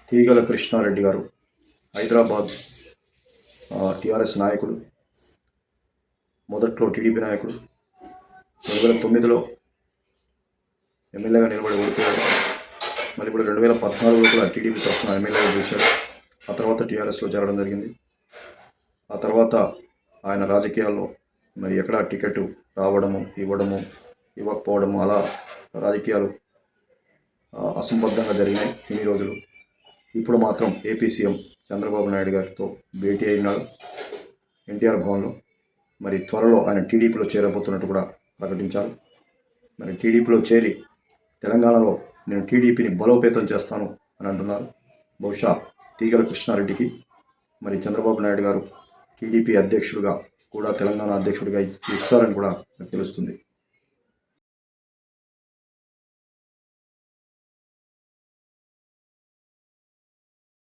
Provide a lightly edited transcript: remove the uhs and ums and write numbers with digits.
తీగల కృష్ణారెడ్డి గారు హైదరాబాద్ టీఆర్ఎస్ నాయకుడు, మొదట్లో టీడీపీ నాయకుడు, 2009లో ఎమ్మెల్యేగా నిలబడి ఓడిపోయాడు. మళ్ళీ ఇప్పుడు 2014లో కూడా టీడీపీ తరఫున ఎమ్మెల్యేగా గెలిచాడు. ఆ తర్వాత టీఆర్ఎస్లో చేరడం జరిగింది. ఆ తర్వాత ఆయన రాజకీయాల్లో మరి ఎక్కడా టికెట్ రావడము, ఇవ్వకపోవడము, అలా రాజకీయాలు అసంబద్ధంగా జరిగినాయి ఇన్ని రోజులు. ఇప్పుడు మాత్రం ఏపీ సీఎం చంద్రబాబు నాయుడు గారితో భేటీ అయినాడు ఎన్టీఆర్ భవన్లో. మరి త్వరలో ఆయన టీడీపీలో చేరబోతున్నట్టు కూడా ప్రకటించారు. మరి టీడీపీలో చేరి తెలంగాణలో నేను టీడీపీని బలోపేతం చేస్తాను అని అంటున్నారు. బహుశా తీగల కృష్ణారెడ్డికి మరి చంద్రబాబు నాయుడు గారు టీడీపీ అధ్యక్షుడిగా కూడా తెలంగాణ అధ్యక్షుడిగా ఇస్తారని కూడా తెలుస్తుంది.